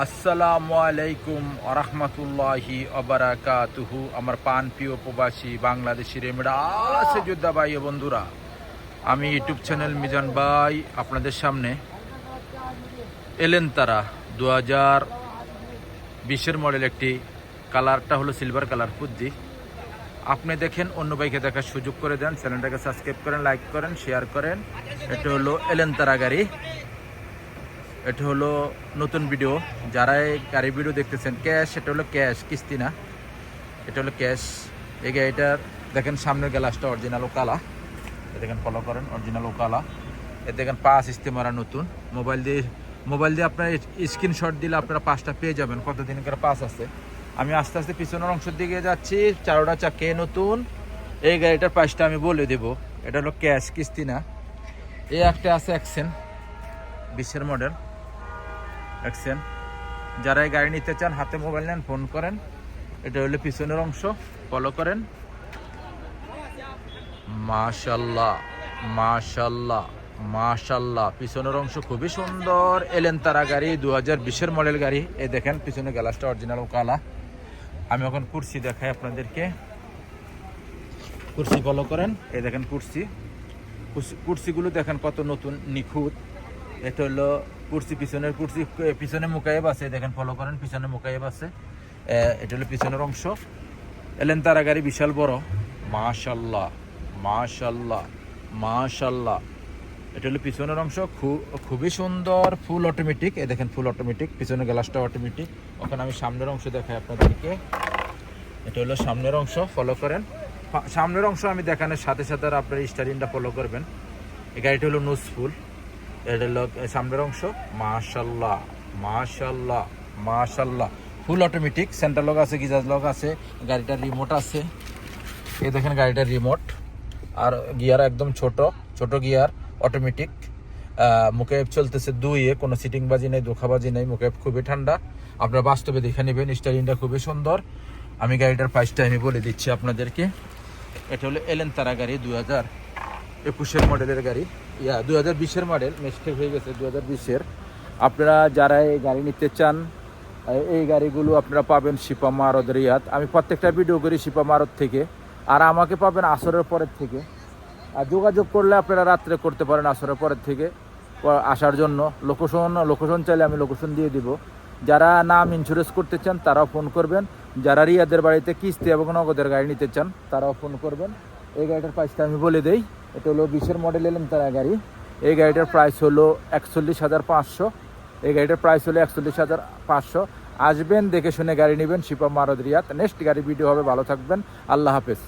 আসসালামু আলাইকুম আরহামতুল্লাহি আবরাকাতুহু। আমার পান প্রিয় প্রবাসী বাংলাদেশি রেমেডা আছে যোদ্ধা ভাই ও বন্ধুরা, আমি ইউটিউব চ্যানেল মিজান ভাই আপনাদের সামনে এলেন তারা 2020 মডেল একটি কালারটা হলো সিলভার কালার ফুজি। আপনি দেখেন, অন্য বাইকে দেখার সুযোগ করে দেন, চ্যানেলটাকে সাবস্ক্রাইব করেন, লাইক করেন, শেয়ার করেন। এটা হলো এলেন তারা গাড়ি, এটা হলো নতুন ভিডিও। যারা এই গাড়ি ভিডিও দেখতেছেন ক্যাশ, এটা হলো ক্যাশ, কিস্তি না, এটা হলো ক্যাশ। এই গাড়িটার দেখেন সামনের গ্লাসটা অরিজিনাল ও কালা, এ দেখেন ফলো করেন, অরিজিনাল ও কালা। এ দেখেন পাঁচ ইস্তেমারা নতুন। মোবাইল দিয়ে আপনার স্ক্রিনশট দিলে আপনারা পাঁচটা পেয়ে যাবেন, কতদিনকার পাস আছে। আমি আস্তে আস্তে পিছনের অংশের দিকে যাচ্ছি, চারোটা চাকে নতুন। এই গাড়িটার প্রাইসটা আমি বলে দেবো। এটা হলো ক্যাশ, কিস্তি না। এই একটা আছে অ্যাকশন 20 মডেল অ্যাকশন। যারা এই গাড়ি নিতে চান হাতে মোবাইল নেন, ফোন করেন। এটা হলো পিছনের অংশ, ফলো করেন। মাশাল্লাহ মাশাল্লাহ মাশাল্লাহ, পিছনের অংশ খুবই সুন্দর। এলেন তারা গাড়ি, 2020 মডেল গাড়ি। এই দেখেন পিছনে গ্লাসটা অরিজিনাল ও কালা। আমি এখন কুরসি দেখাই আপনাদেরকে, কুরসি ফলো করেন। এই দেখেন কুরসিগুলো দেখেন কত নতুন, নিখুঁত। এটা হলো কুরসি, পিছনের কুরসি, পিছনে মুকায়েব আছে, দেখেন ফলো করেন, পিছনে মুকায়েব আছে। এটা হলো পিছনের অংশ। এলেন তারা গাড়ি বিশাল বড়। মাশাল্লাহ মাশাল্লাহ মাশাল্লাহ। এটা হলো পিছনের অংশ, খুবই সুন্দর, ফুল অটোমেটিক। এ দেখেন ফুল অটোমেটিক, পিছনের গ্লাসটা অটোমেটিক। ওখানে আমি সামনের অংশ দেখাই আপনাদেরকে। এটা হলো সামনের অংশ, ফলো করেন। সামনের অংশ আমি দেখানোর সাথে সাথে আপনার স্টারিংটা ফলো করবেন। এই গাড়িটা হলো নোজফুল। এটা হলো সামনের অংশ। মাশাল্লাহ মাশাল্লাহ মাশাল্লাহ, ফুল অটোমেটিক। সেন্টার লক আছে, গিজাজ লক আছে, গাড়িটার রিমোট আছে। এই দেখেন গাড়িটার রিমোট। আর গিয়ার একদম ছোট গিয়ার, অটোমেটিক। মুকেব চলতেছে 2-এ, কোনো সিটিং বাজি নেই, ধোঁকাবাজি নেই। মুকেব খুবই ঠান্ডা, আপনারা বাস্তবে দেখে নেবেন। স্টারিংটা খুবই সুন্দর। আমি গাড়িটার প্রাইসটা আমি বলে দিচ্ছি আপনাদেরকে। এটা হলো এলেন তারা গাড়ি, 2021 মডেলের গাড়ি, 2020 মডেল, মিস্টেক হয়ে গেছে, 2020। আপনারা যারা এই গাড়ি নিতে চান, এই গাড়িগুলো আপনারা পাবেন শিপা মারদ রিয়াদ। আমি প্রত্যেকটা ভিডিও করি শিপা মারদ থেকে। আর আমাকে পাবেন আসরের পরের থেকে। আর যোগাযোগ করলে আপনারা রাত্রে করতে পারেন আসরের পরের থেকে আসার জন্য। লোকেশন চাইলে আমি লোকেশন দিয়ে দিব। যারা নাম ইন্স্যুরেন্স করতে চান তারাও ফোন করবেন। যারা রিয়াদের বাড়িতে কিস্তি এবং নগদের গাড়ি নিতে চান তারাও ফোন করবেন। এই গাড়িটার প্রাইসটা আমি বলে দেই। এটা হলো 20 মডেল এলেন তারা গাড়ি। এই গাড়িটার প্রাইস হলো 41,500। এই গাড়িটার প্রাইস হলো 41,500। আসবেন, দেখে শুনে গাড়ি নেবেন, শিপা মারদ রিয়াদ। নেক্সট গাড়ি ভিডিও হবে, ভালো থাকবেন, আল্লাহ হাফেজ।